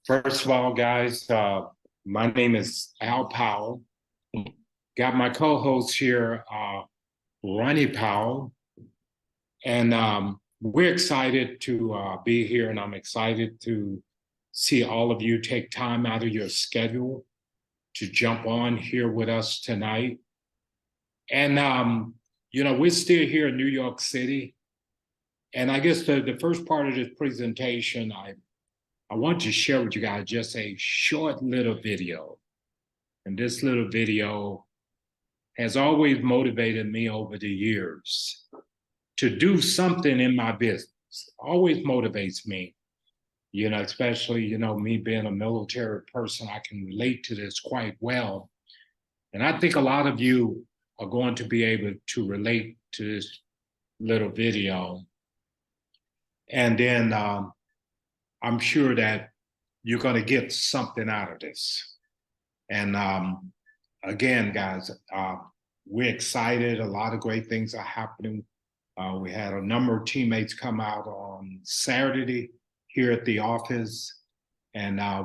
First of all, guys, my name is Al Powell. Got my co-host here, Ronnie Powell, and we're excited to be here, and I'm excited to see all of you take time out of your schedule to jump on here with us tonight. And we're still here in New York City, and I guess the first part of this presentation, I want to share with you guys just a short little video. And this little video has always motivated me over the years to do something in my business. Always motivates me, especially, me being a military person, I can relate to this quite well. And I think a lot of you are going to be able to relate to this little video. And then I'm sure that you're going to get something out of this. And again, guys, we're excited. A lot of great things are happening. We had a number of teammates come out on Saturday here at the office. And I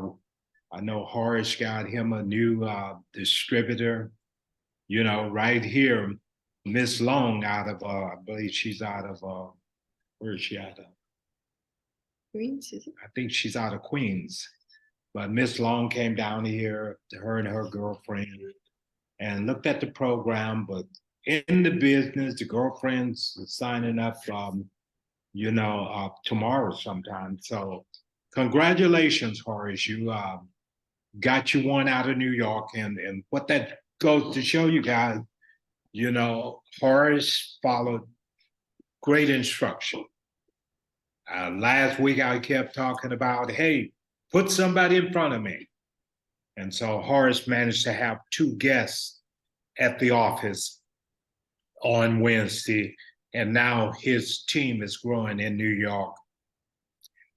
know Horace got him a new distributor, right here. Miss Long out of, I believe she's out of, where is she out of? Queens, is it? I think she's out of Queens. But Miss Long came down here, her and her girlfriend, and looked at the program. But in the business, the girlfriend's signing up, tomorrow sometime. So congratulations, Horace. You got you one out of New York. And what that goes to show you guys, Horace followed great instruction. Last week, I kept talking about, hey, put somebody in front of me. And so Horace managed to have 2 guests at the office on Wednesday. And now his team is growing in New York,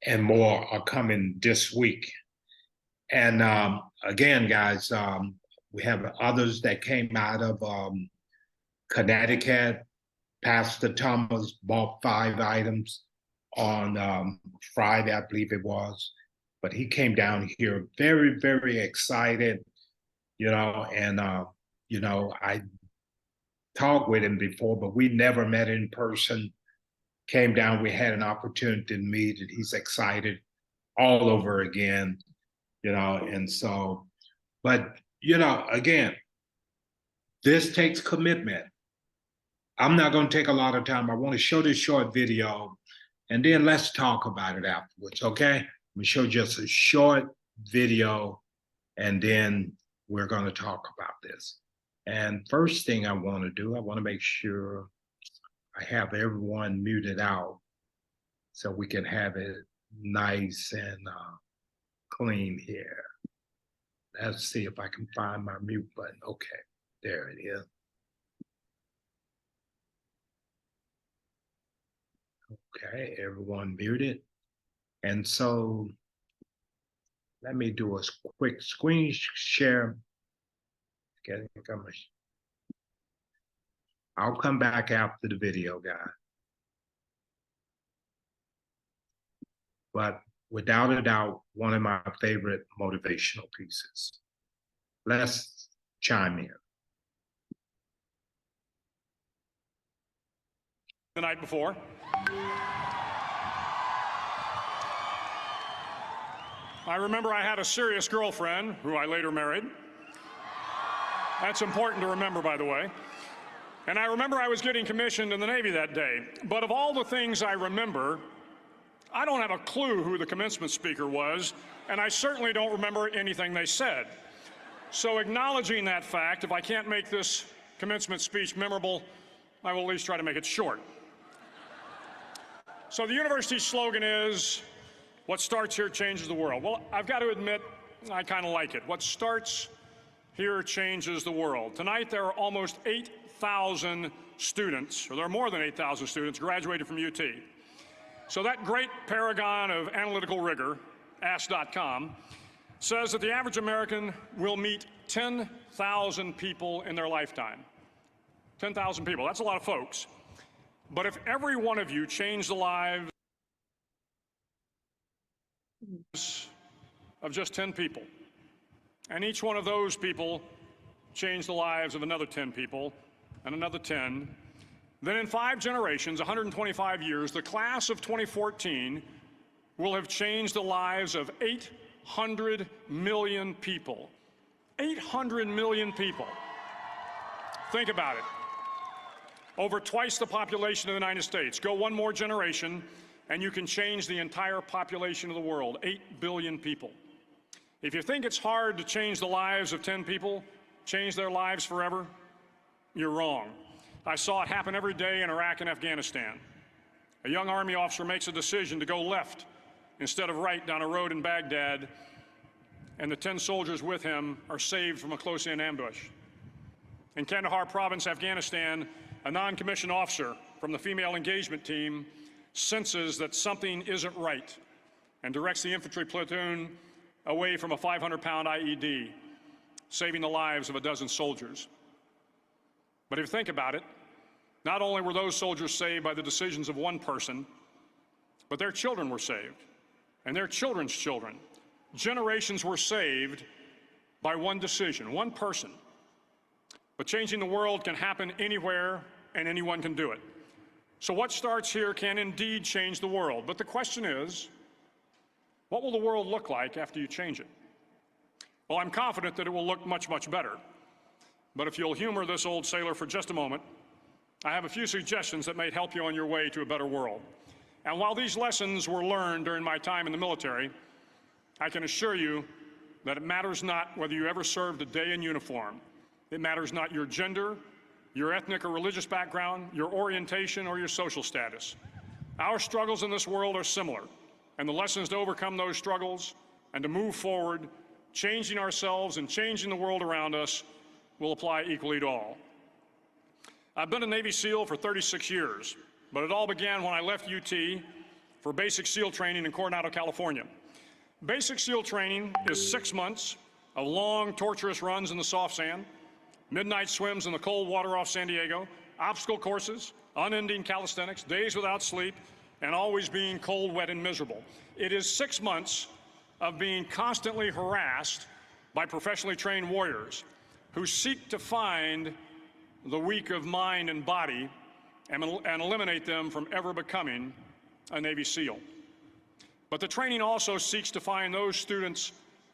and more are coming this week. And again, guys, we have others that came out of Connecticut. Pastor Thomas bought 5 items on Friday, I believe it was. But he came down here very, very excited, and, I talked with him before, but we never met in person. Came down, we had an opportunity to meet, and he's excited all over again, and so, but, again, this takes commitment. I'm not going to take a lot of time. I want to show this short video, and then let's talk about it afterwards, okay? I'm going to show just a short video, and then we're going to talk about this. And first thing I want to do, I want to make sure I have everyone muted out so we can have it nice and clean here. Let's see if I can find my mute button. Okay, there it is. Okay, everyone muted. And so let me do a quick screen share. I'll come back after the video, guys. But without a doubt, one of my favorite motivational pieces. Let's chime in. The night before. I remember I had a serious girlfriend who I later married. That's important to remember, by the way. And I remember I was getting commissioned in the Navy that day. But of all the things I remember, I don't have a clue who the commencement speaker was, and I certainly don't remember anything they said. So acknowledging that fact, if I can't make this commencement speech memorable, I will at least try to make it short. So the university's slogan is, what starts here changes the world. Well, I've got to admit, I kind of like it. What starts here changes the world. Tonight, there are almost 8,000 students, or there are more than 8,000 students graduated from UT. So that great paragon of analytical rigor, Ask.com, says that the average American will meet 10,000 people in their lifetime. 10,000 people, that's a lot of folks. But if every one of you changed the lives of just 10 people. And each one of those people changed the lives of another 10 people and another 10. Then in 5 generations, 125 years, the class of 2014 will have changed the lives of 800 million people. 800 million people. Think about it. Over twice the population of the United States. Go one more generation, and you can change the entire population of the world, 8 billion people. If you think it's hard to change the lives of 10 people, change their lives forever, you're wrong. I saw it happen every day in Iraq and Afghanistan. A young Army officer makes a decision to go left instead of right down a road in Baghdad, and the 10 soldiers with him are saved from a close-in ambush. In Kandahar province, Afghanistan, a non-commissioned officer from the female engagement team senses that something isn't right and directs the infantry platoon away from a 500-pound IED, saving the lives of a dozen soldiers. But if you think about it, not only were those soldiers saved by the decisions of one person, but their children were saved, and their children's children. Generations were saved by one decision, one person. But changing the world can happen anywhere, and anyone can do it. So what starts here can indeed change the world. But the question is, what will the world look like after you change it? Well, I'm confident that it will look much, much better. But if you'll humor this old sailor for just a moment, I have a few suggestions that may help you on your way to a better world. And while these lessons were learned during my time in the military, I can assure you that it matters not whether you ever served a day in uniform. It matters not your gender, your ethnic or religious background, your orientation, or your social status. Our struggles in this world are similar, and the lessons to overcome those struggles and to move forward, changing ourselves and changing the world around us, will apply equally to all. I've been a Navy SEAL for 36 years, but it all began when I left UT for basic SEAL training in Coronado, California. Basic SEAL training is 6 months of long, torturous runs in the soft sand, midnight swims in the cold water off San Diego, obstacle courses, unending calisthenics, days without sleep, and always being cold, wet, and miserable. It is 6 months of being constantly harassed by professionally trained warriors who seek to find the weak of mind and body and eliminate them from ever becoming a Navy SEAL. But the training also seeks to find those students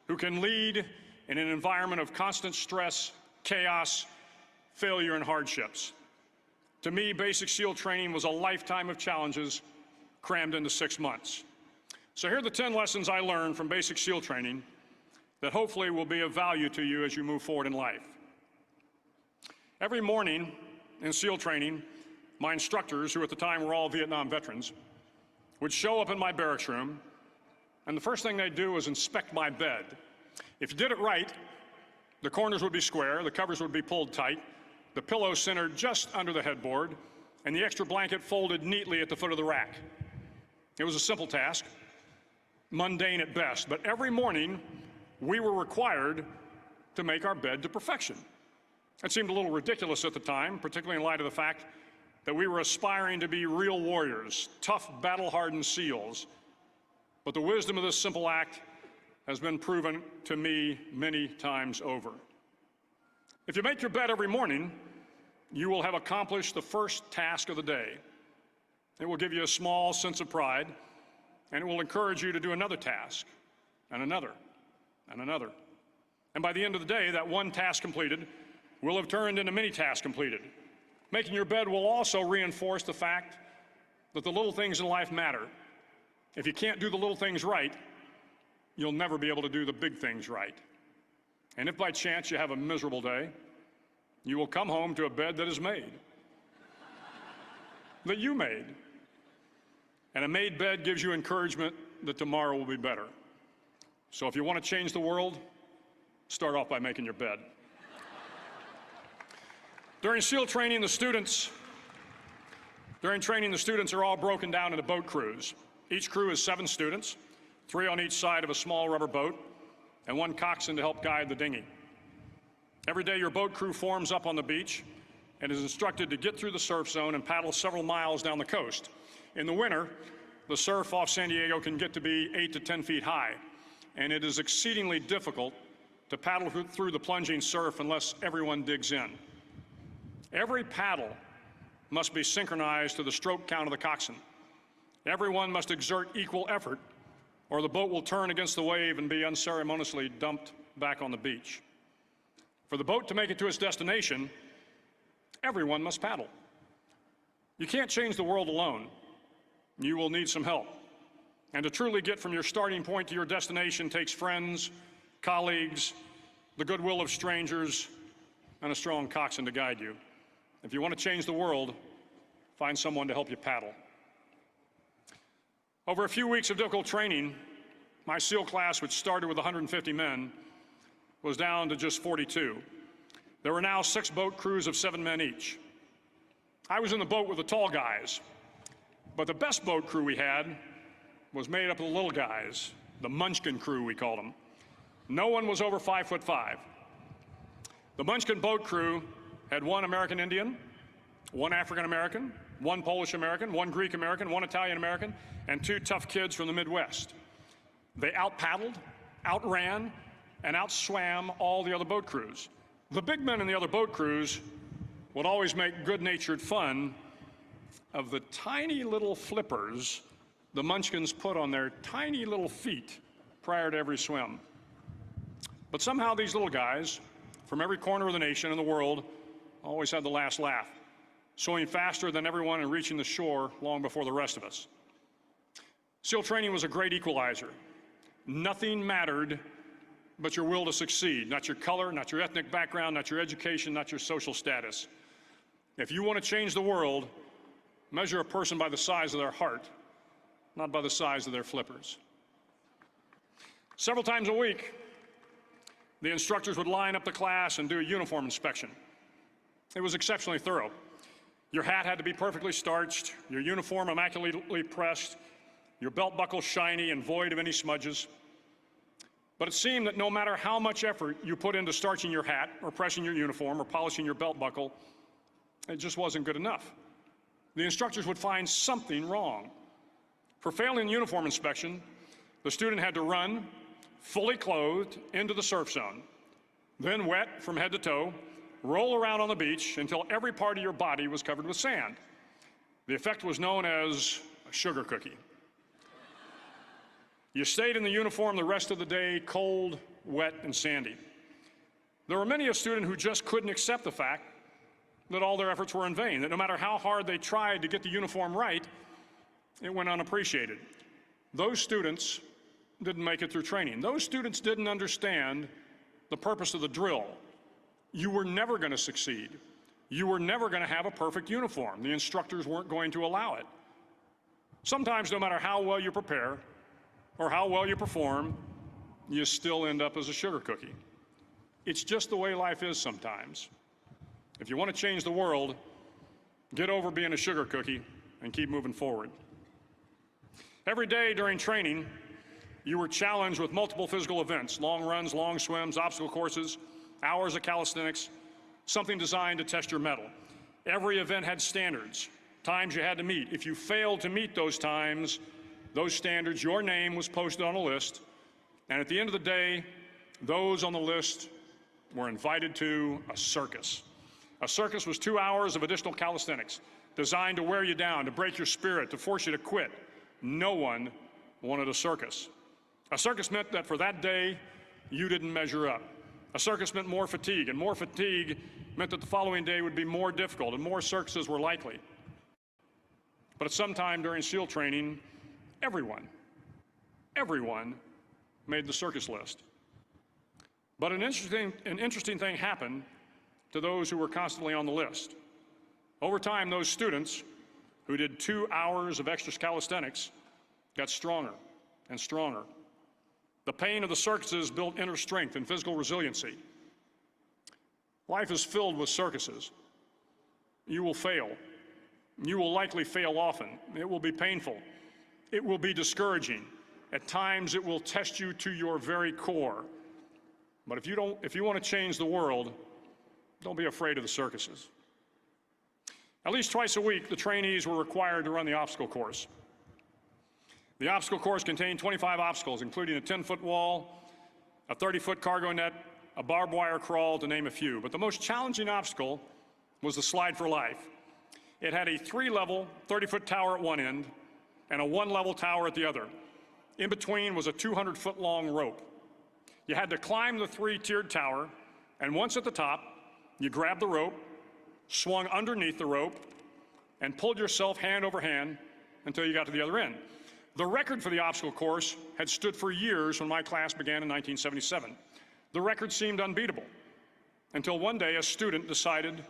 who can lead in an environment of constant stress, chaos, failure, and hardships. To me, basic SEAL training was a lifetime of challenges crammed into 6 months. So here are the 10 lessons I learned from basic SEAL training that hopefully will be of value to you as you move forward in life. Every morning in SEAL training, my instructors, who at the time were all Vietnam veterans, would show up in my barracks room, and the first thing they'd do was inspect my bed. If you did it right, the corners would be square, the covers would be pulled tight, the pillow centered just under the headboard, and the extra blanket folded neatly at the foot of the rack. It was a simple task, mundane at best, but every morning we were required to make our bed to perfection. It seemed a little ridiculous at the time, particularly in light of the fact that we were aspiring to be real warriors, tough, battle-hardened SEALs. But the wisdom of this simple act has been proven to me many times over. If you make your bed every morning, you will have accomplished the first task of the day. It will give you a small sense of pride, and it will encourage you to do another task, and another, and another. And by the end of the day, that one task completed will have turned into many tasks completed. Making your bed will also reinforce the fact that the little things in life matter. If you can't do the little things right, you'll never be able to do the big things right. And if by chance you have a miserable day, you will come home to a bed that is made, that you made. And a made bed gives you encouragement that tomorrow will be better. So if you want to change the world, start off by making your bed. During SEAL training, the students are all broken down into boat crews. Each crew is 7 students, 3 on each side of a small rubber boat, and 1 coxswain to help guide the dinghy. Every day, your boat crew forms up on the beach and is instructed to get through the surf zone and paddle several miles down the coast. In the winter, the surf off San Diego can get to be 8 to 10 feet high. and it is exceedingly difficult to paddle through the plunging surf unless everyone digs in. Every paddle must be synchronized to the stroke count of the coxswain. Everyone must exert equal effort, or the boat will turn against the wave and be unceremoniously dumped back on the beach. For the boat to make it to its destination, everyone must paddle. You can't change the world alone. You will need some help. And to truly get from your starting point to your destination takes friends, colleagues, the goodwill of strangers, and a strong coxswain to guide you. If you want to change the world, find someone to help you paddle. Over a few weeks of difficult training, my SEAL class, which started with 150 men, was down to just 42. There were now 6 boat crews of 7 men each. I was in the boat with the tall guys, but the best boat crew we had was made up of the little guys, the Munchkin crew, we called them. No one was over 5'5". The Munchkin boat crew had 1 American Indian, 1 African American, 1 Polish American, 1 Greek American, 1 Italian American, and 2 tough kids from the Midwest. They out-paddled, outran, and outswam all the other boat crews. The big men in the other boat crews would always make good-natured fun of the tiny little flippers the Munchkins put on their tiny little feet prior to every swim. But somehow these little guys from every corner of the nation and the world always had the last laugh, swimming faster than everyone and reaching the shore long before the rest of us. SEAL training was a great equalizer. Nothing mattered but your will to succeed, not your color, not your ethnic background, not your education, not your social status. If you want to change the world, measure a person by the size of their heart, not by the size of their flippers. Several times a week, the instructors would line up the class and do a uniform inspection. It was exceptionally thorough. Your hat had to be perfectly starched, your uniform immaculately pressed, your belt buckle shiny and void of any smudges. But it seemed that no matter how much effort you put into starching your hat or pressing your uniform or polishing your belt buckle, it just wasn't good enough. The instructors would find something wrong. For failing the uniform inspection, the student had to run, fully clothed, into the surf zone, then wet from head to toe, roll around on the beach until every part of your body was covered with sand. The effect was known as a sugar cookie. You stayed in the uniform the rest of the day, cold, wet, and sandy. There were many a student who just couldn't accept the fact that all their efforts were in vain, that no matter how hard they tried to get the uniform right, it went unappreciated. Those students didn't make it through training. Those students didn't understand the purpose of the drill. You were never going to succeed. You were never going to have a perfect uniform. The instructors weren't going to allow it. Sometimes, no matter how well you prepare or how well you perform, you still end up as a sugar cookie. It's just the way life is sometimes. If you want to change the world, get over being a sugar cookie and keep moving forward. Every day during training, you were challenged with multiple physical events: long runs, long swims, obstacle courses, hours of calisthenics, something designed to test your mettle. Every event had standards, times you had to meet. If you failed to meet those times, those standards, your name was posted on a list, and at the end of the day, those on the list were invited to a circus. A circus was 2 hours of additional calisthenics, designed to wear you down, to break your spirit, to force you to quit. No one wanted a circus. A circus meant that for that day, you didn't measure up. A circus meant more fatigue, and more fatigue meant that the following day would be more difficult, and more circuses were likely. But at some time during SEAL training, everyone made the circus list. But an interesting thing happened to those who were constantly on the list. Over time, those students who did 2 hours of extra calisthenics got stronger and stronger. The pain of the circuses built inner strength and physical resiliency. Life is filled with circuses. You will fail. You will likely fail often. It will be painful. It will be discouraging. At times, it will test you to your very core. But if you want to change the world, don't be afraid of the circuses. At least twice a week, the trainees were required to run the obstacle course. The obstacle course contained 25 obstacles, including a 10-foot wall, a 30-foot cargo net, a barbed wire crawl, to name a few. But the most challenging obstacle was the slide for life. It had a 3-level, 30-foot tower at one end and a 1-level tower at the other. In between was a 200-foot long rope. You had to climb the 3-tiered tower, and once at the top, you grabbed the rope, swung underneath the rope, and pulled yourself hand over hand until you got to the other end. The record for the obstacle course had stood for years when my class began in 1977. The record seemed unbeatable until one day a student decided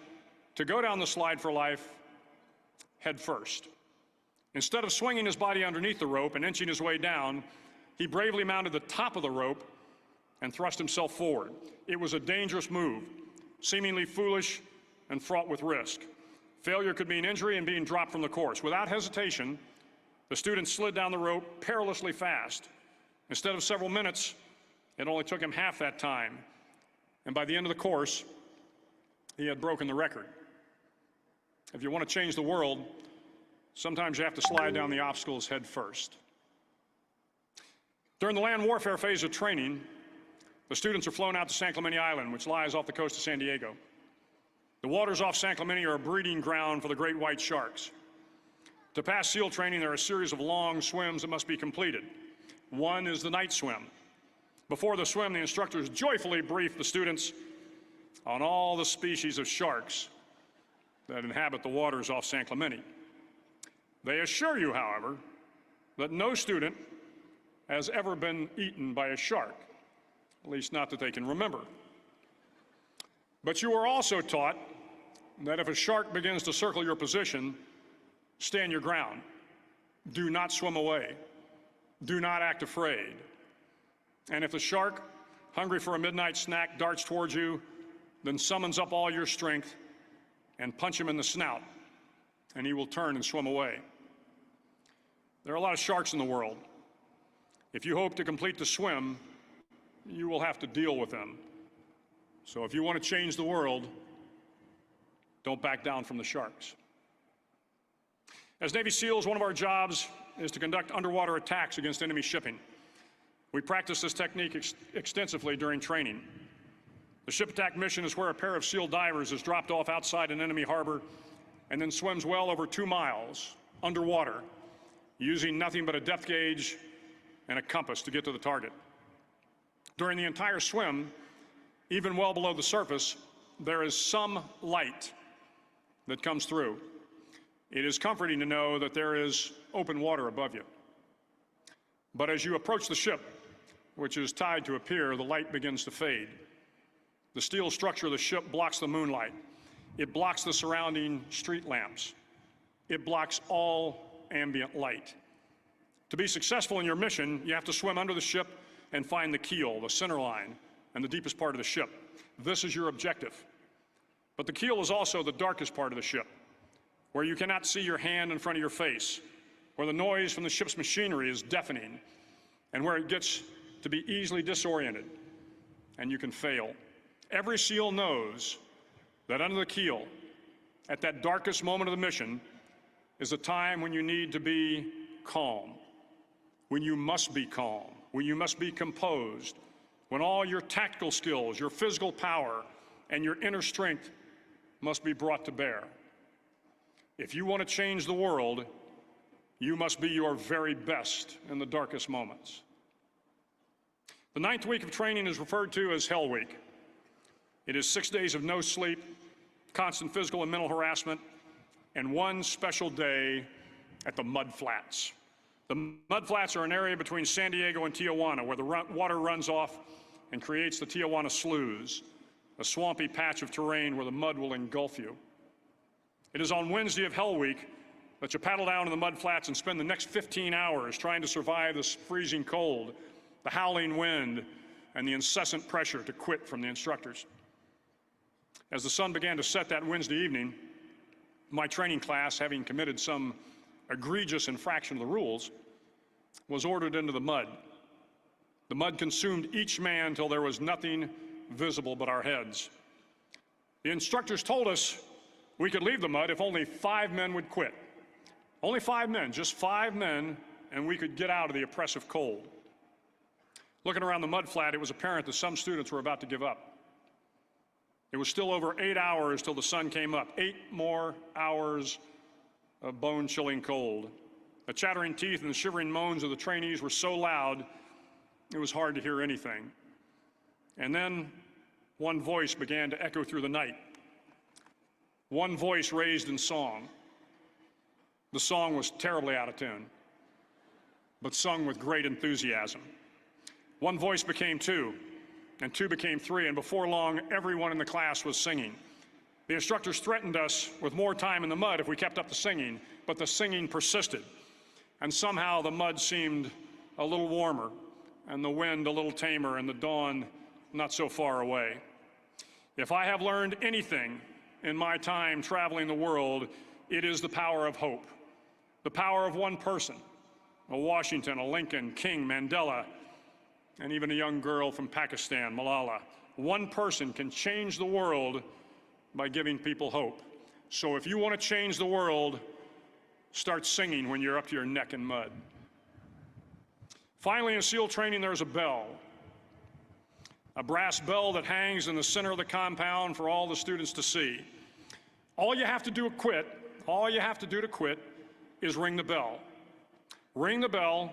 to go down the slide for life head first. Instead of swinging his body underneath the rope and inching his way down, he bravely mounted the top of the rope and thrust himself forward. It was a dangerous move, seemingly foolish and fraught with risk. Failure could mean injury and being dropped from the course. Without hesitation, the student slid down the rope perilously fast. Instead of several minutes, it only took him half that time. And by the end of the course, he had broken the record. If you want to change the world, sometimes you have to slide down the obstacles head first. During the land warfare phase of training, the students are flown out to San Clemente Island, which lies off the coast of San Diego. The waters off San Clemente are a breeding ground for the great white sharks. To pass SEAL training, there are a series of long swims that must be completed. One is the night swim. Before the swim, the instructors joyfully brief the students on all the species of sharks that inhabit the waters off San Clemente. They assure you, however, that no student has ever been eaten by a shark, at least not that they can remember. But you are also taught that if a shark begins to circle your position, stand your ground. Do not swim away. Do not act afraid. And if the shark, hungry for a midnight snack, darts towards you, then summons up all your strength and punch him in the snout, and he will turn and swim away. There are a lot of sharks in the world. If you hope to complete the swim, you will have to deal with them. So if you want to change the world, don't back down from the sharks. As Navy SEALs, one of our jobs is to conduct underwater attacks against enemy shipping. We practice this technique extensively during training. The ship attack mission is where a pair of SEAL divers is dropped off outside an enemy harbor and then swims well over 2 miles underwater, using nothing but a depth gauge and a compass to get to the target. During the entire swim, even well below the surface, there is some light that comes through. It is comforting to know that there is open water above you. But as you approach the ship, which is tied to a pier, the light begins to fade. The steel structure of the ship blocks the moonlight. It blocks the surrounding street lamps. It blocks all ambient light. To be successful in your mission, you have to swim under the ship and find the keel, the center line, and the deepest part of the ship. This is your objective. But the keel is also the darkest part of the ship, where you cannot see your hand in front of your face, where the noise from the ship's machinery is deafening, and where it gets to be easily disoriented, and you can fail. Every SEAL knows that under the keel, at that darkest moment of the mission, is a time when you need to be calm, when you must be calm, when you must be composed, when all your tactical skills, your physical power, and your inner strength must be brought to bear. If you want to change the world, you must be your very best in the darkest moments. The 9th week of training is referred to as Hell Week. It is 6 days of no sleep, constant physical and mental harassment, and one special day at the Mud Flats. The Mud Flats are an area between San Diego and Tijuana where the water runs off and creates the Tijuana Sloughs, a swampy patch of terrain where the mud will engulf you. It is on Wednesday of Hell Week that you paddle down in the mud flats and spend the next 15 hours trying to survive this freezing cold, the howling wind, and the incessant pressure to quit from the instructors. As the sun began to set that Wednesday evening, my training class, having committed some egregious infraction of the rules, was ordered into the mud. The mud consumed each man till there was nothing visible but our heads. The instructors told us we could leave the mud if only 5 men would quit. Only 5 men, just 5 men and we could get out of the oppressive cold. Looking around the mud flat, it was apparent that some students were about to give up. It was still over 8 hours till the sun came up. 8 more hours of bone-chilling cold. The chattering teeth and the shivering moans of the trainees were so loud, it was hard to hear anything. And then one voice began to echo through the night. One voice raised in song. The song was terribly out of tune, but sung with great enthusiasm. One voice became 2, and 2 became 3, and before long, everyone in the class was singing. The instructors threatened us with more time in the mud if we kept up the singing, but the singing persisted. And somehow the mud seemed a little warmer, and the wind a little tamer, and the dawn not so far away. If I have learned anything in my time traveling the world, it is the power of hope. The power of one person, a Washington, a Lincoln, King, Mandela, and even a young girl from Pakistan, Malala. One person can change the world by giving people hope. So if you want to change the world, start singing when you're up to your neck in mud. Finally, in SEAL training, there's a bell. A brass bell that hangs in the center of the compound for all the students to see. All you have to do to quit is ring the bell. Ring the bell,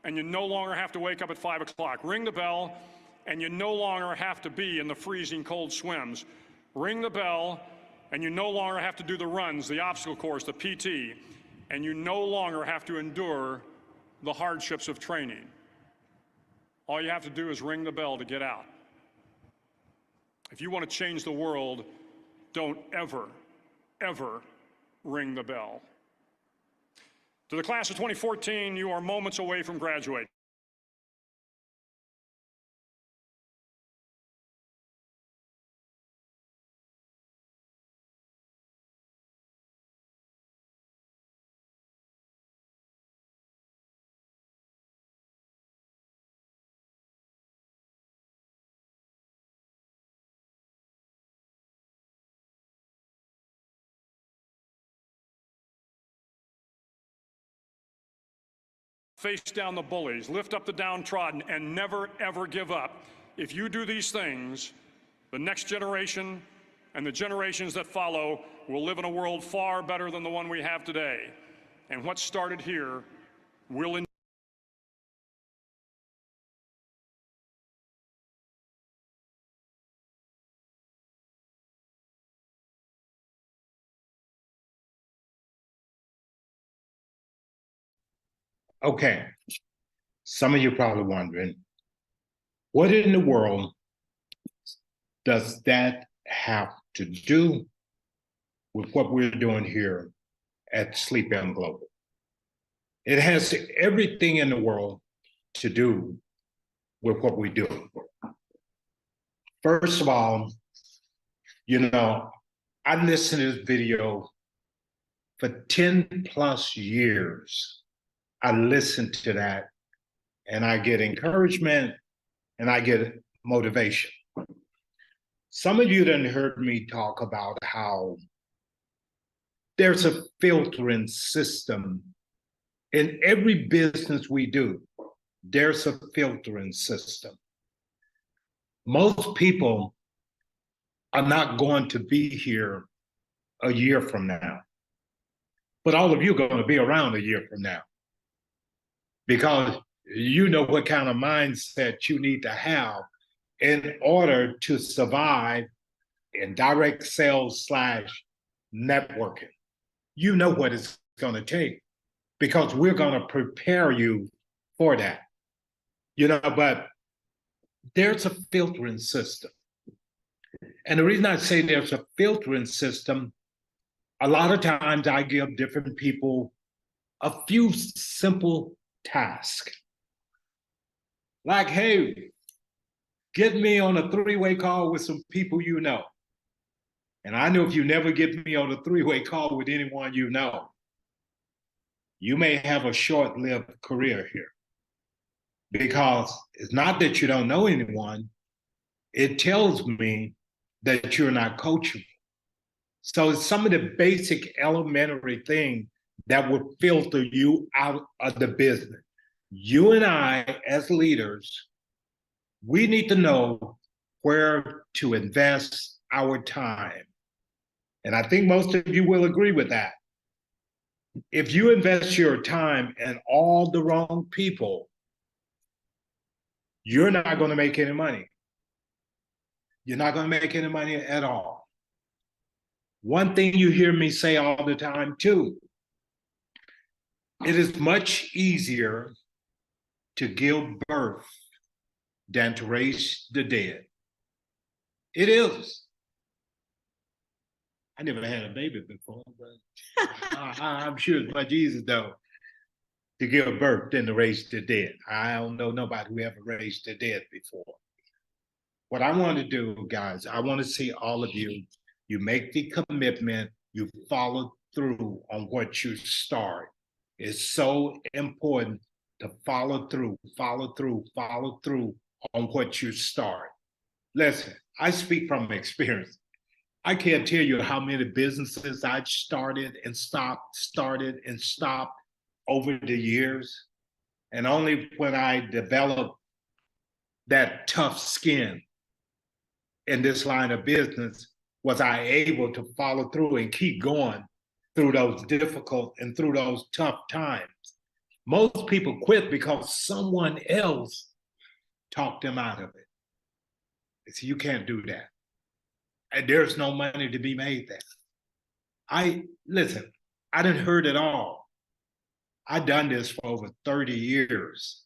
and you no longer have to wake up at 5 o'clock. Ring the bell, and you no longer have to be in the freezing cold swims. Ring the bell, and you no longer have to do the runs, the obstacle course, the PT, and you no longer have to endure the hardships of training. All you have to do is ring the bell to get out. If you want to change the world, don't ever, ever ring the bell. To the class of 2014, you are moments away from graduating. Face down the bullies, lift up the downtrodden, and never, ever give up. If you do these things, the next generation and the generations that follow will live in a world far better than the one we have today. And what started here will end. Okay, some of you probably wondering, what in the world does that have to do with what we're doing here at SleepM Global? It has everything in the world to do with what we do. First of all, I listened to this video for 10 plus years. I listen to that and I get encouragement and I get motivation. Some of you done heard me talk about how there's a filtering system in every business we do. There's a filtering system. Most people are not going to be here a year from now, but all of you are going to be around a year from now, because you know what kind of mindset you need to have in order to survive in direct sales / networking. You know what it's going to take, because we're going to prepare you for that. But there's a filtering system. And the reason I say there's a filtering system, a lot of times I give different people a few simple tasks. Like, hey, get me on a 3-way call with some people you know. And I know if you never get me on a 3-way call with anyone you know, you may have a short-lived career here. Because it's not that you don't know anyone, it tells me that you're not coachable. So it's some of the basic elementary things that would filter you out of the business. You and I, as leaders, we need to know where to invest our time. And I think most of you will agree with that. If you invest your time in all the wrong people, you're not going to make any money. You're not going to make any money at all. One thing you hear me say all the time too, it is much easier to give birth than to raise the dead. It is. I never had a baby before, but I'm sure it's much easier though to give birth than to raise the dead. I don't know nobody who ever raised the dead before. What I want to do, guys, I want to see all of you, you make the commitment, you follow through on what you start. It's so important to follow through on what you start. Listen, I speak from experience. I can't tell you how many businesses I've started and stopped over the years. And only when I developed that tough skin in this line of business was I able to follow through and keep going through those difficult and through those tough times. Most people quit because someone else talked them out of it. So you can't do that. And there's no money to be made there. Listen, I didn't heard it all. I've done this for over 30 years.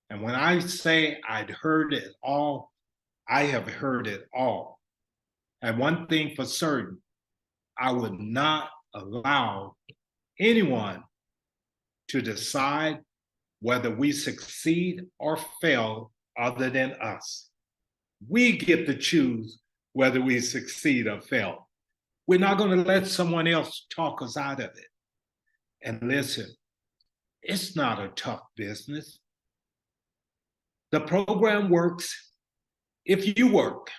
And when I say I'd heard it all, I have heard it all. And one thing for certain, I would not allow anyone to decide whether we succeed or fail other than us. We get to choose whether we succeed or fail. We're not going to let someone else talk us out of it. And listen, it's not a tough business. The program works if you work.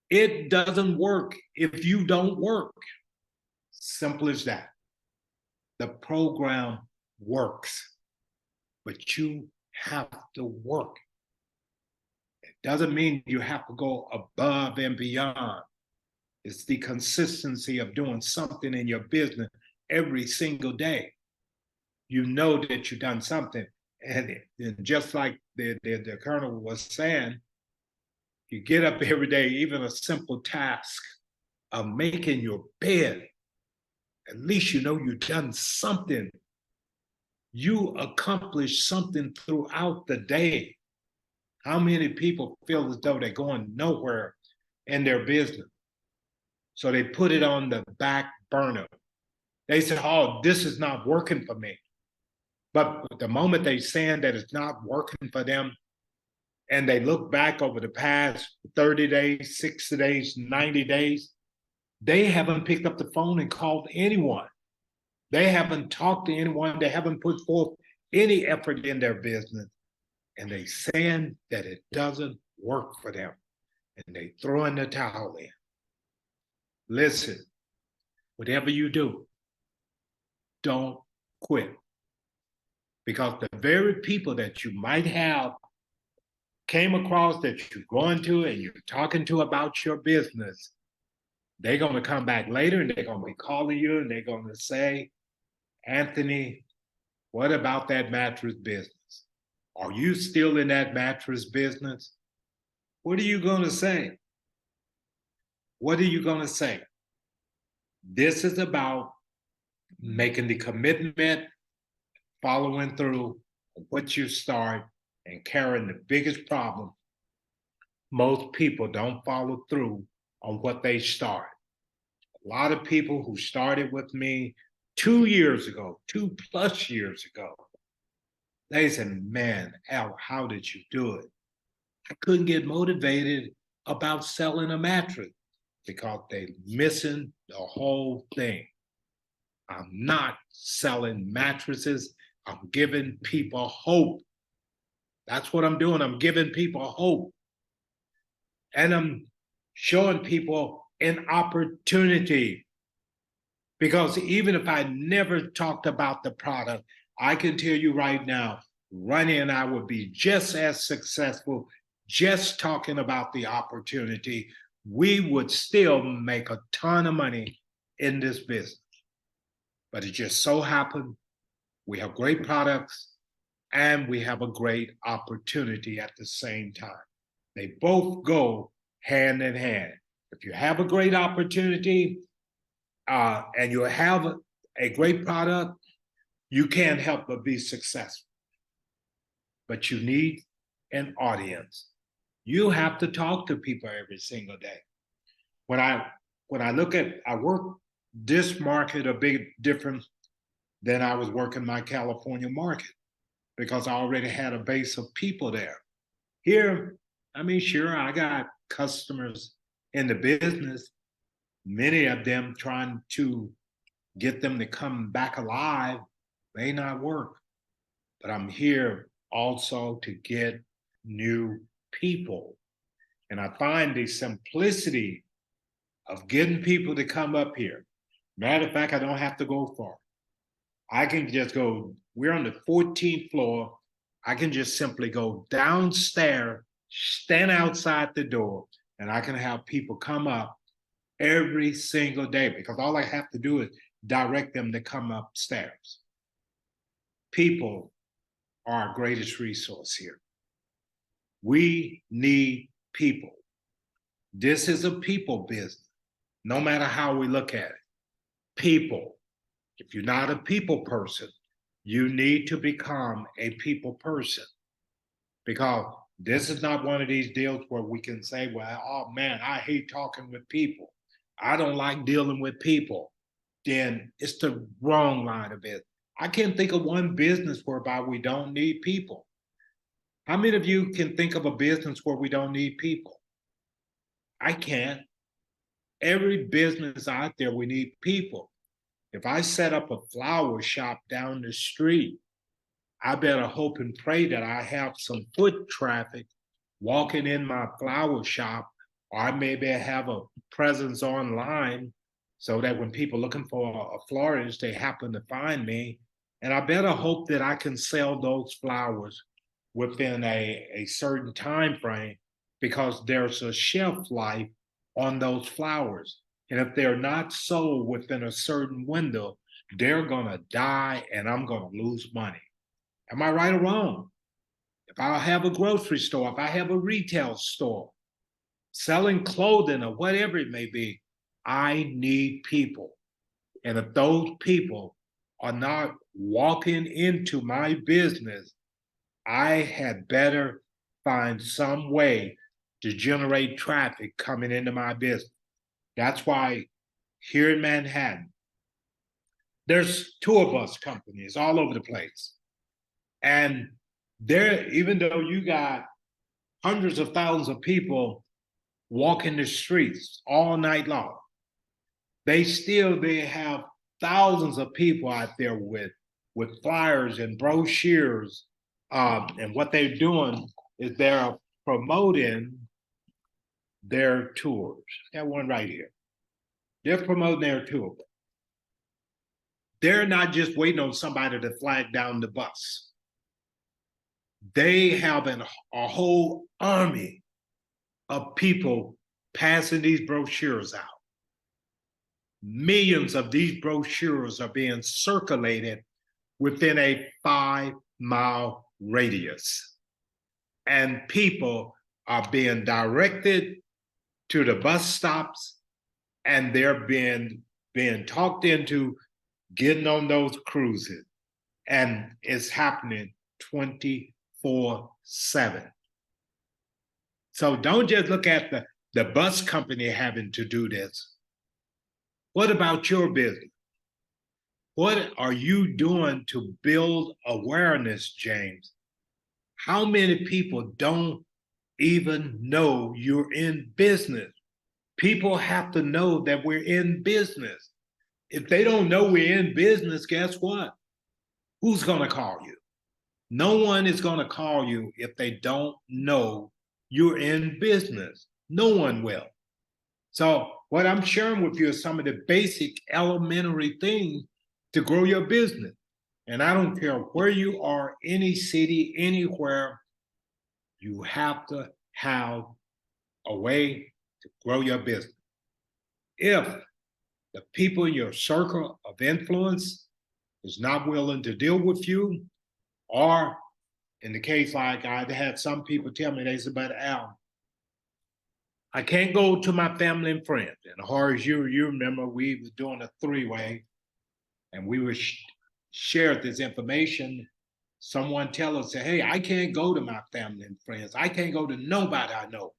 It doesn't work if you don't work. Simple as that. The program works, but you have to work. It doesn't mean you have to go above and beyond. It's the consistency of doing something in your business every single day. You know that you've done something. And just like the colonel was saying, you get up every day, even a simple task of making your bed, at least you know you've done something. You accomplished something throughout the day. How many people feel as though they're going nowhere in their business? So they put it on the back burner. They say, oh, this is not working for me. But the moment they're saying that it's not working for them, and they look back over the past 30 days, 60 days, 90 days, they haven't picked up the phone and called anyone. They haven't talked to anyone. They haven't put forth any effort in their business. And they saying that it doesn't work for them. And they throw in the towel in. Listen, whatever you do, don't quit. Because the very people that you might have came across that you're going to and you're talking to about your business, they're going to come back later and they're going to be calling you and they're going to say, Anthony, what about that mattress business? Are you still in that mattress business? What are you going to say? What are you going to say? This is about making the commitment, following through on what you start, and carrying the biggest problem. Most people don't follow through on what they start. A lot of people who started with me 2 years ago, 2+ years ago, they said, man, Al, how did you do it? I couldn't get motivated about selling a mattress because they're missing the whole thing. I'm not selling mattresses. I'm giving people hope. That's what I'm doing. I'm giving people hope. And I'm showing people an opportunity. Because even if I never talked about the product, I can tell you right now, Ronnie and I would be just as successful just talking about the opportunity. We would still make a ton of money in this business. But it just so happened we have great products and we have a great opportunity at the same time. They both go hand in hand. If you have a great opportunity and you have a great product, you can't help but be successful. But you need an audience. You have to talk to people every single day. When I look at, I work this market a big different than I was working my California market because I already had a base of people there. Here, I mean, sure, I got customers in the business, many of them trying to get them to come back alive may not work. But I'm here also to get new people. And I find the simplicity of getting people to come up here. Matter of fact, I don't have to go far. I can just go, we're on the 14th floor. I can just simply go downstairs, stand outside the door, and I can have people come up every single day because all I have to do is direct them to come upstairs. People are our greatest resource here. We need people. This is a people business, no matter how we look at it. People. If you're not a people person, you need to become a people person because this is not one of these deals where we can say, well, oh man, I hate talking with people. I don't like dealing with people. Then it's the wrong line of business. I can't think of one business whereby we don't need people. How many of you can think of a business where we don't need people? I can't. Every business out there, we need people. If I set up a flower shop down the street, I better hope and pray that I have some foot traffic walking in my flower shop, or I maybe have a presence online so that when people looking for a florist, they happen to find me. And I better hope that I can sell those flowers within a certain time frame because there's a shelf life on those flowers. And if they're not sold within a certain window, they're gonna die and I'm gonna lose money. Am I right or wrong? If I have a grocery store, if I have a retail store, selling clothing or whatever it may be, I need people. And if those people are not walking into my business, I had better find some way to generate traffic coming into my business. That's why here in Manhattan, there's two of us companies all over the place. And there, even though you got hundreds of thousands of people walking the streets all night long, they have thousands of people out there with flyers and brochures. And what they're doing is they're promoting their tours. Got one right here. They're promoting their tour. They're not just waiting on somebody to flag down the bus. They have a whole army of people passing these brochures out. Millions of these brochures are being circulated within a 5-mile radius. And people are being directed to the bus stops and they're being talked into getting on those cruises. And it's happening 24/7. So don't just look at the bus company having to do this. What about your business? What are you doing to build awareness, James? How many people don't even know you're in business? People have to know that we're in business. If they don't know we're in business, guess what? Who's going to call you? No one is going to call you if they don't know you're in business. No one will. So What I'm sharing with you is some of the basic elementary things to grow your business. And I don't care where you are, any city, anywhere, you have to have a way to grow your business. If the people in your circle of influence is not willing to deal with you, or in the case like I've had some people tell me, they said, but Al, I can't go to my family and friends. And Horace, you remember we were doing a three-way and we were shared this information. Someone tell us, say, hey, I can't go to my family and friends. I can't go to nobody I know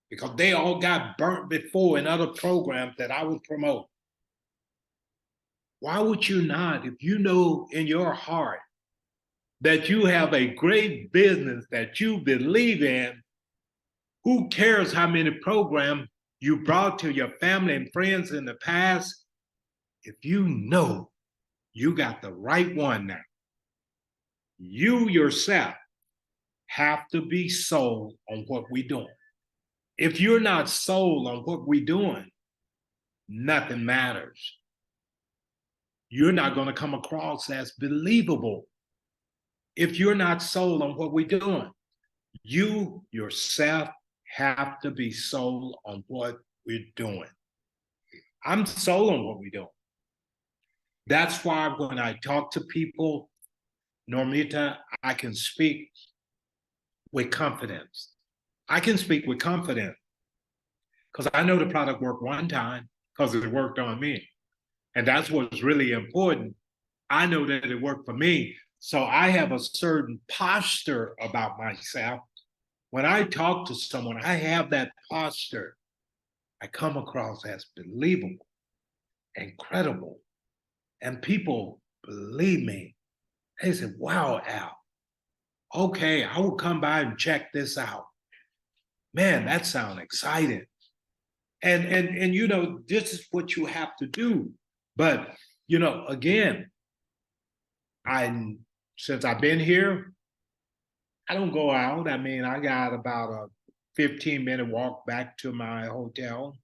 because they all got burnt before in other programs that I would promote. Why would you not, if you know in your heart that you have a great business that you believe in, who cares how many programs you brought to your family and friends in the past? If you know you got the right one now, you yourself have to be sold on what we're doing. If you're not sold on what we're doing, nothing matters. You're not going to come across as believable. If you're not sold on what we're doing, you yourself have to be sold on what we're doing. I'm sold on what we're doing. That's why when I talk to people, Normita, I can speak with confidence. I can speak with confidence because I know the product worked one time because it worked on me. And that's what's really important. I know that it worked for me. So I have a certain posture about myself. When I talk to someone, I have that posture. I come across as believable and credible. And people believe me. They say, wow, Al, okay, I will come by and check this out. Man, that sounds exciting. And you know, this is what you have to do. But, you know, again, since I've been here, I don't go out. I mean, I got about a 15-minute walk back to my hotel.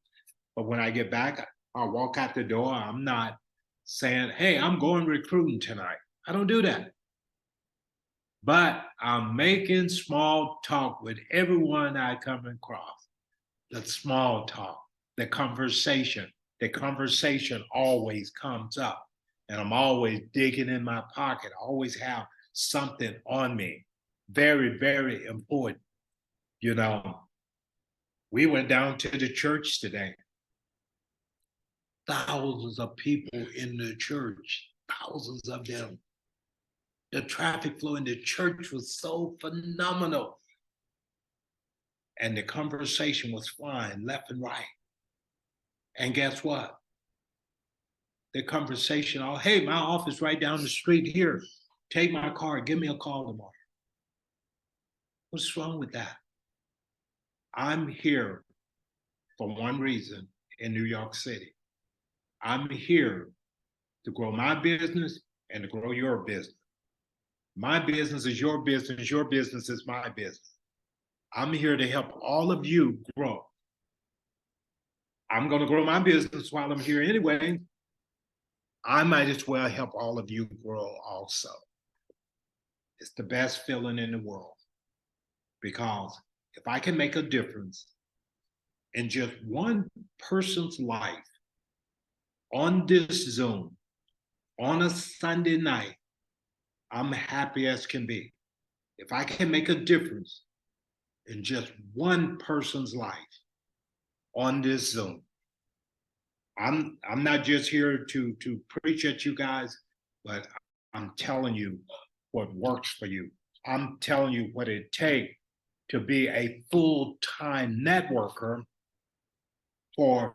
But when I get back, I'll walk out the door. I'm not saying, hey, I'm going recruiting tonight. I don't do that. But I'm making small talk with everyone I come across. The small talk, the conversation. The conversation always comes up. And I'm always digging in my pocket. I always have something on me. Very, very important. You know, we went down to the church today. Thousands of people in the church, thousands of them. The traffic flow in the church was so phenomenal. And the conversation was flying left and right. And guess what? The conversation, oh, hey, my office right down the street here. Take my car, give me a call tomorrow. What's wrong with that? I'm here for one reason in New York City. I'm here to grow my business and to grow your business. My business is your business is my business. I'm here to help all of you grow. I'm going to grow my business while I'm here anyway. I might as well help all of you grow also. It's the best feeling in the world because if I can make a difference in just one person's life on this Zoom, on a Sunday night, I'm happy as can be. If I can make a difference in just one person's life on this Zoom, I'm not just here to preach at you guys, but I'm telling you what works for you. I'm telling you what it takes to be a full-time networker for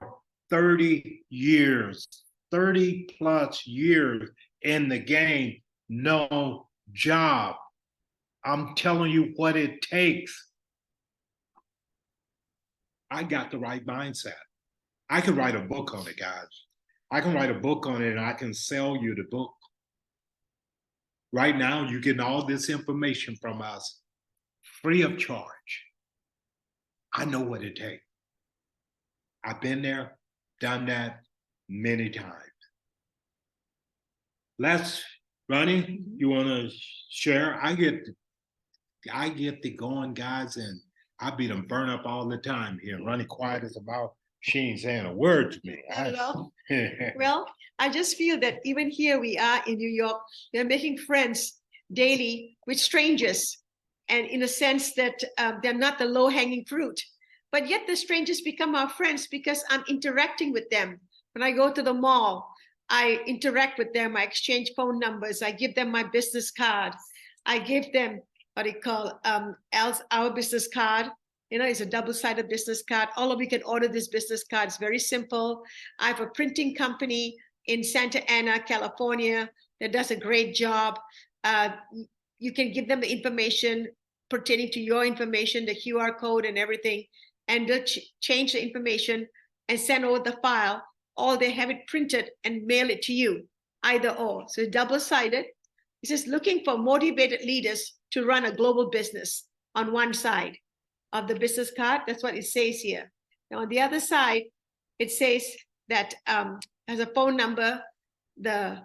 30 years, 30 plus years in the game, no job. I'm telling you what it takes. I got the right mindset. I can write a book on it, guys. I can write a book on it and I can sell you the book. Right now, you're getting all this information from us free of charge. I know what it takes. I've been there. done that many times. Ronnie, you want to share? I get the going, guys, and I beat them burn up all the time here. Ronnie quiet as about. She ain't saying a word to me. Not at all. Well, I just feel that even here we are in New York, we're making friends daily with strangers. And in a sense that they're not the low-hanging fruit. But yet the strangers become our friends because I'm interacting with them. When I go to the mall, I interact with them. I exchange phone numbers. I give them my business card. I give them what they call our business card. You know, it's a double-sided business card. All of you can order this business card. It's very simple. I have a printing company in Santa Ana, California, that does a great job. You can give them the information pertaining to your information, the QR code and everything, and they'll change the information and send over the file, or they have it printed and mail it to you, either or. So it's double-sided. It's just looking for motivated leaders to run a global business on one side of the business card. That's what it says here. Now on the other side, it says that has a phone number, the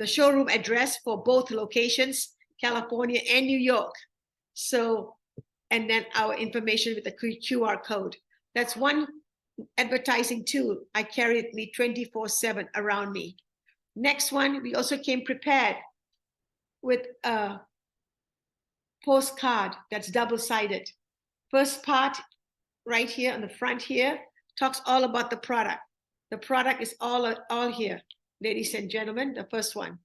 showroom address for both locations, California and New York. So, and then our information with the QR code. That's one advertising tool I carry with me 24/7 around me. Next one, we also came prepared with a postcard that's double-sided. First part right here on the front here talks all about the product. The product is all here, ladies and gentlemen, the first one.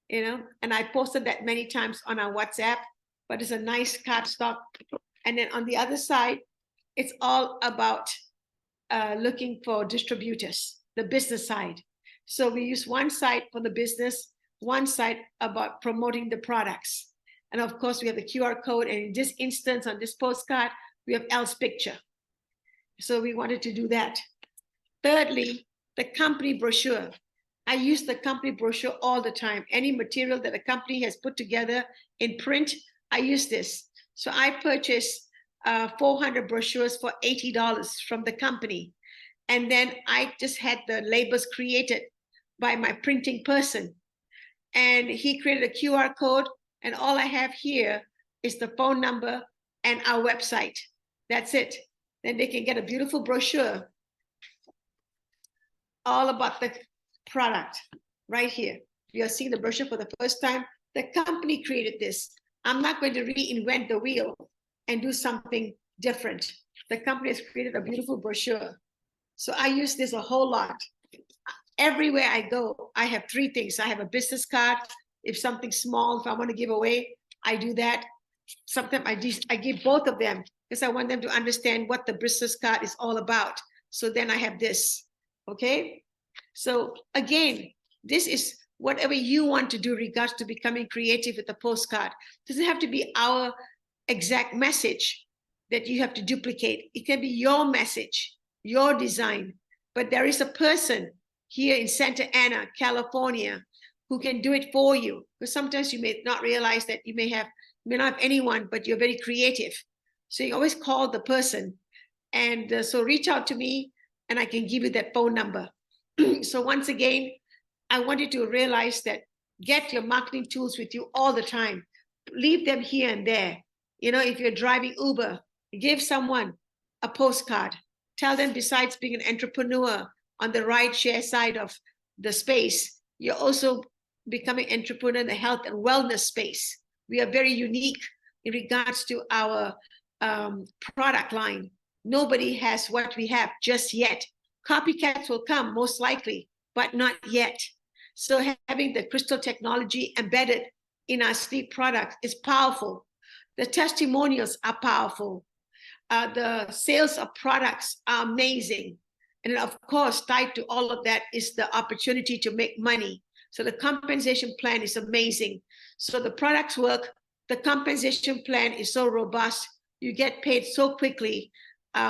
You know, and I posted that many times on our WhatsApp, but it's a nice cardstock. And then on the other side, it's all about looking for distributors, the business side. So we use one side for the business, one side about promoting the products. And of course, we have the QR code. And in this instance, on this postcard, we have Al's picture. So we wanted to do that. Thirdly, the company brochure. I use the company brochure all the time. Any material that a company has put together in print, I use this. So I purchased 400 brochures for $80 from the company. And then I just had the labels created by my printing person. And he created a QR code. And all I have here is the phone number and our website. That's it. Then they can get a beautiful brochure all about the product right here. You're seeing the brochure for the first time. The company created this. I'm not going to reinvent the wheel and do something different. The company has created a beautiful brochure. So I use this a whole lot. Everywhere I go, I have three things. I have a business card. If something small, if I want to give away, I do that. Sometimes I give both of them because I want them to understand what the business card is all about. So then I have this, okay? So again, this is whatever you want to do regards to becoming creative with a postcard. It doesn't have to be our exact message that you have to duplicate. It can be your message, your design, but there is a person here in Santa Ana, California, who can do it for you. Because sometimes you may not realize that you may not have anyone, but you're very creative. So you always call the person. And so reach out to me and I can give you that phone number. So once again, I want you to realize that get your marketing tools with you all the time. Leave them here and there. You know, if you're driving Uber, give someone a postcard. Tell them besides being an entrepreneur on the rideshare side of the space, you're also becoming an entrepreneur in the health and wellness space. We are very unique in regards to our product line. Nobody has what we have just yet. Copycats will come most likely, but not yet. So having the crystal technology embedded in our sleep product is powerful. The testimonials are powerful. The sales of products are amazing. And of course, tied to all of that is the opportunity to make money. So the compensation plan is amazing. So the products work. The compensation plan is so robust. You get paid so quickly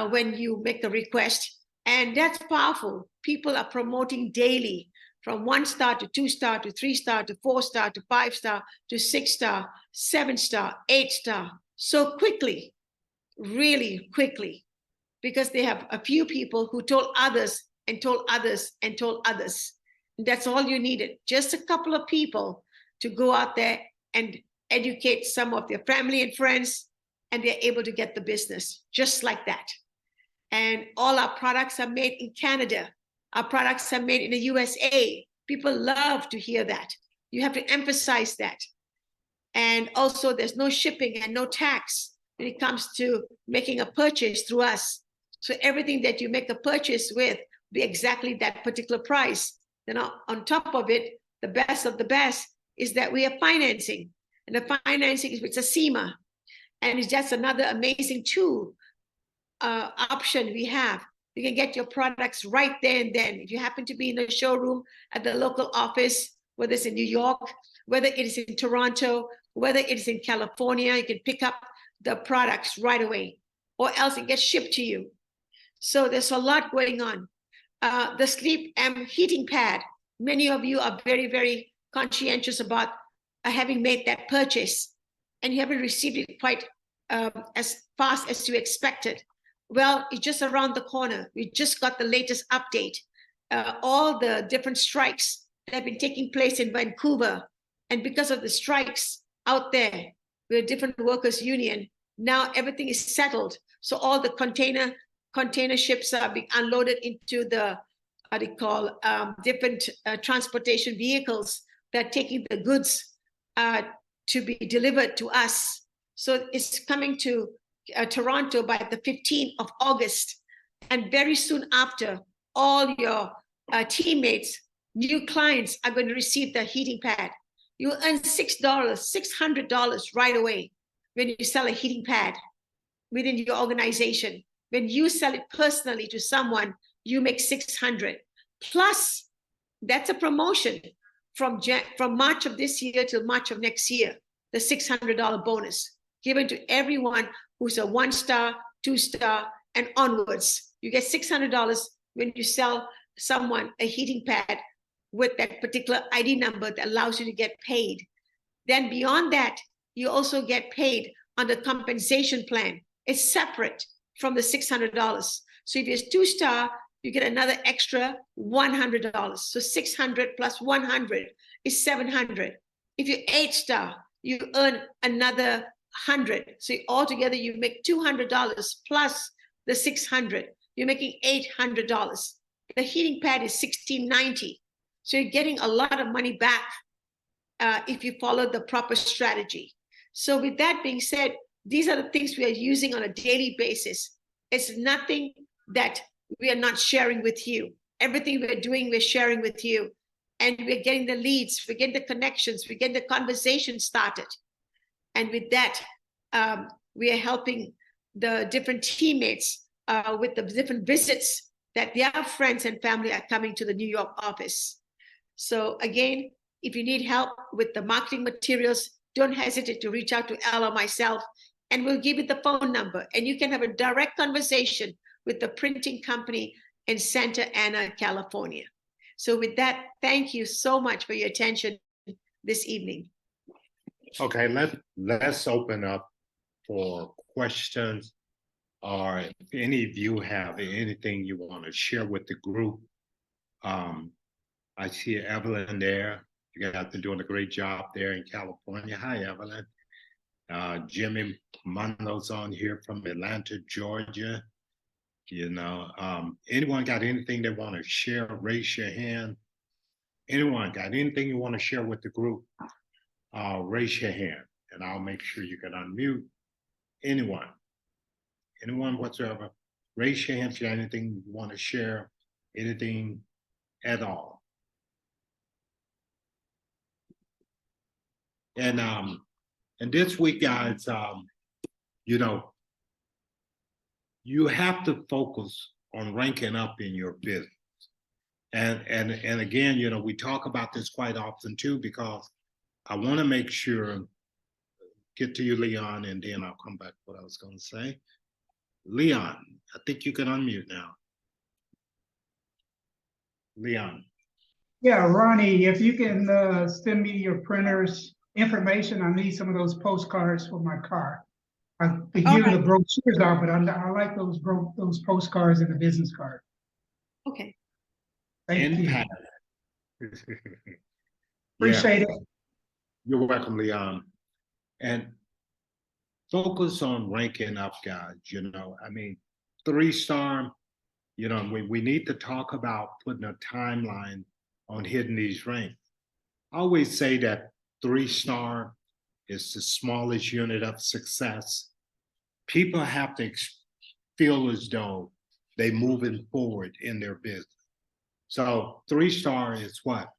when you make the request. And that's powerful. People are promoting daily from 1-star to 2-star to 3-star to 4-star to 5-star to 6-star, 7-star, 8-star. So quickly, really quickly. because they have a few people who told others and told others and told others. That's all you needed, just a couple of people to go out there and educate some of their family and friends, and they're able to get the business just like that. And all our products are made in Canada. Our products are made in the USA. People love to hear that. You have to emphasize that. And also, there's no shipping and no tax when it comes to making a purchase through us. So everything that you make a purchase with be exactly that particular price. Then on top of it, the best of the best is that we have financing. And the financing is with SEMA. And it's just another amazing tool option we have. You can get your products right there and then. If you happen to be in a showroom at the local office, whether it's in New York, whether it is in Toronto, whether it is in California, you can pick up the products right away, or else it gets shipped to you. So there's a lot going on. The SleepM heating pad, many of you are very, very conscientious about having made that purchase, and you haven't received it quite as fast as you expected. Well, it's just around the corner. We just got the latest update. All the different strikes that have been taking place in Vancouver, and because of the strikes out there with different workers' union, now everything is settled. So all the container ships are being unloaded into the what they call different transportation vehicles that are taking the goods to be delivered to us. So it's coming to Toronto by the 15th of August. And very soon after, all your teammates, new clients are going to receive the heating pad. You earn $600 right away when you sell a heating pad within your organization. When you sell it personally to someone, you make $600. Plus, that's a promotion from March of this year till March of next year, the $600 bonus given to everyone who's a 1-star, 2-star, and onwards. You get $600 when you sell someone a heating pad with that particular ID number that allows you to get paid. Then beyond that, you also get paid on the compensation plan. It's separate from the $600. So if you're 2-star, you get another extra $100. So 600 plus 100 is 700. If you're 8-star, you earn another 100. So altogether, you make $200 plus the 600. You're making $800. The heating pad is $16.90. So you're getting a lot of money back if you follow the proper strategy. So with that being said, these are the things we are using on a daily basis. It's nothing that we are not sharing with you. Everything we're doing, we're sharing with you. And we're getting the leads, we're getting the connections, we're getting the conversation started. And with that, we are helping the different teammates with the different visits that their friends and family are coming to the New York office. So again, if you need help with the marketing materials, don't hesitate to reach out to Al or myself, and we'll give you the phone number. And you can have a direct conversation with the printing company in Santa Ana, California. So with that, thank you so much for your attention this evening. Okay, let's open up for questions, or if any of you have anything you want to share with the group. I see Evelyn there. You guys been doing a great job there in California. Hi, Evelyn. Jimmy Mundo's on here from Atlanta, Georgia. You know, anyone got anything they want to share? Raise your hand. Anyone got anything you want to share with the group? Raise your hand, and I'll make sure you can unmute. Anyone whatsoever. Raise your hand if you got anything you want to share, anything at all. And this week, guys, you know, you have to focus on ranking up in your business. And again, you know, we talk about this quite often too, because I want to make sure, get to you, Leon, and then I'll come back to what I was going to say. Leon, I think you can unmute now. Leon. Yeah, Ronnie, if you can send me your printer's information, I need some of those postcards for my car. The All you right. the brochures are, but I like those postcards and the business card. Okay. Thank you. Impact. Yeah, Appreciate it. you're welcome, Leon. And focus on ranking up, guys. I mean, 3-star, we need to talk about putting a timeline on hitting these ranks. I always say that 3-star is the smallest unit of success. People have to feel as though they're moving forward in their business. So 3-star is what?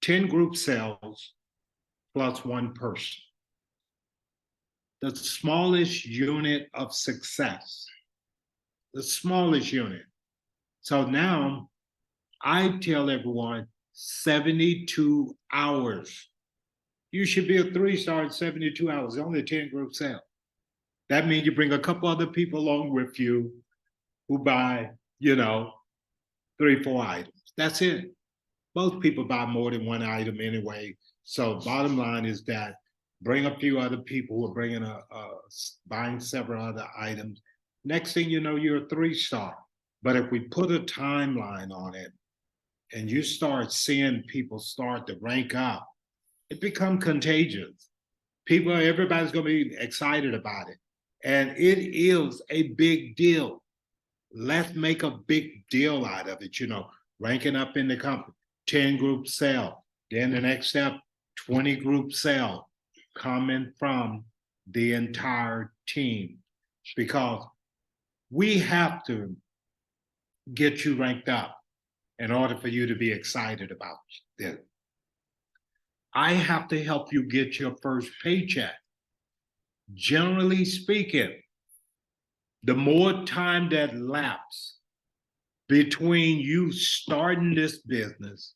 10 group sales plus 1 person. The smallest unit of success. The smallest unit. So now I tell everyone 72 hours. You should be a 3-star in 72 hours, only 10 group sales. That means you bring a couple other people along with you who buy, 3, 4 items. That's it. Most people buy more than 1 item anyway. So bottom line is that bring a few other people who are bringing buying several other items. Next thing you know, you're a 3-star. But if we put a timeline on it and you start seeing people start to rank up, it becomes contagious. Everybody's going to be excited about it. And it is a big deal. Let's make a big deal out of it, ranking up in the company, 10 group sale. Then the next step, 20 group sale coming from the entire team. Because we have to get you ranked up in order for you to be excited about it. I have to help you get your first paycheck. Generally speaking, the more time that lapses between you starting this business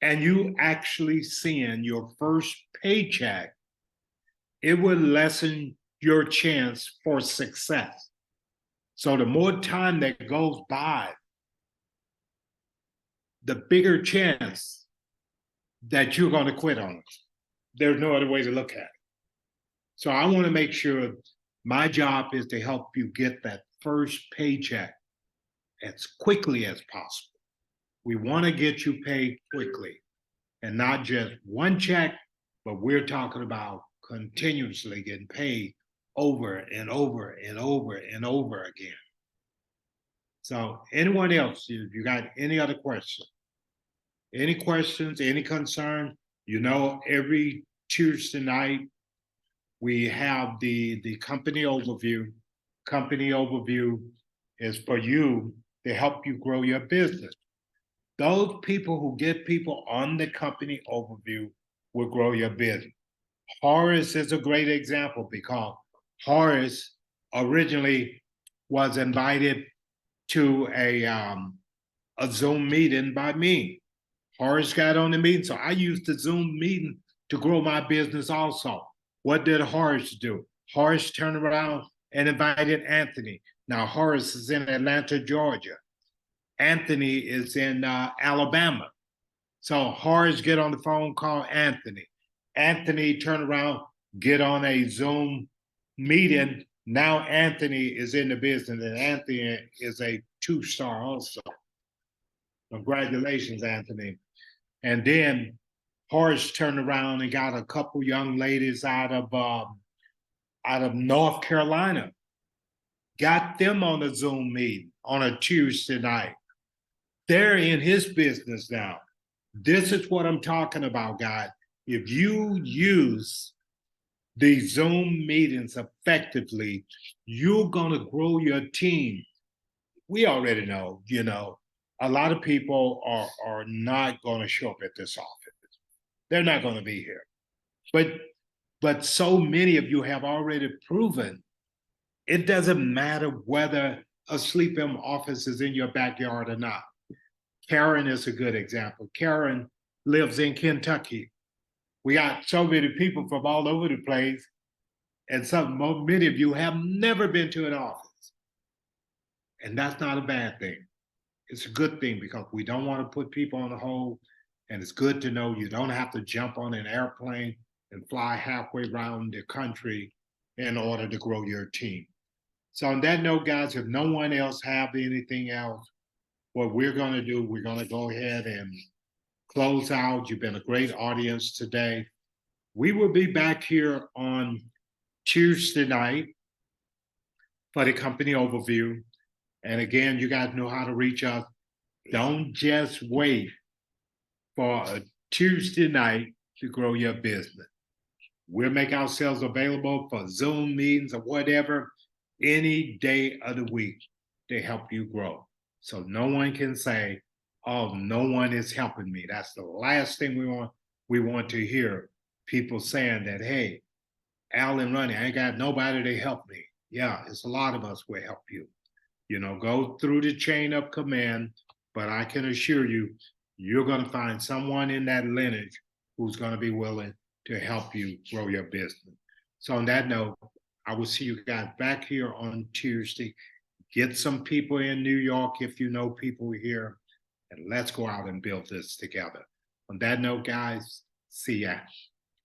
and you actually seeing your first paycheck, it will lessen your chance for success. So the more time that goes by, the bigger chance that you're going to quit on it. There's no other way to look at it. So I want to make sure my job is to help you get that first paycheck as quickly as possible. We want to get you paid quickly and not just one check, but we're talking about continuously getting paid over and over and over and over again. So anyone else, if you got any other questions, any concern, every Tuesday night, we have the company overview. Company overview is for you to help you grow your business. Those people who get people on the company overview will grow your business. Horace is a great example because Horace originally was invited to a Zoom meeting by me. Horace got on the meeting, so I used the Zoom meeting to grow my business also. What did Horace do? Horace turned around and invited Anthony. Now, Horace is in Atlanta, Georgia. Anthony is in Alabama. So Horace get on the phone, call Anthony. Anthony turn around, get on a Zoom meeting. Now Anthony is in the business, and Anthony is a 2-star also. Congratulations, Anthony. And then Horace turned around and got a couple young ladies out of North Carolina. Got them on a Zoom meeting on a Tuesday night. They're in his business now. This is what I'm talking about, guys. If you use the Zoom meetings effectively, you're going to grow your team. We already know, a lot of people are not going to show up at this office. They're not going to be here. But so many of you have already proven it doesn't matter whether a SleepM office is in your backyard or not. Karen is a good example. Karen lives in Kentucky. We got so many people from all over the place, and many of you have never been to an office. And that's not a bad thing. It's a good thing because we don't want to put people on the hold, and it's good to know you don't have to jump on an airplane and fly halfway around the country in order to grow your team. So on that note, guys, if no one else have anything else, what we're going to do, we're going to go ahead and close out. You've been a great audience today. We will be back here on Tuesday night for the company overview. And again, you guys know how to reach us. Don't just wait for a Tuesday night to grow your business. We'll make ourselves available for Zoom meetings or whatever any day of the week to help you grow. So no one can say, oh, no one is helping me. That's the last thing we want. We want to hear people saying that, hey, Al and Ronnie, I ain't got nobody to help me. Yeah, it's a lot of us will help you. You know, go through the chain of command, but I can assure you, you're going to find someone in that lineage who's going to be willing to help you grow your business. So on that note, I will see you guys back here on Tuesday. Get some people in New York if you know people here, and let's go out and build this together. On that note, guys, see ya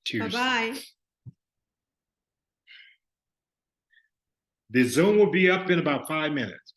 Tuesday. Bye-bye. The Zoom will be up in about 5 minutes.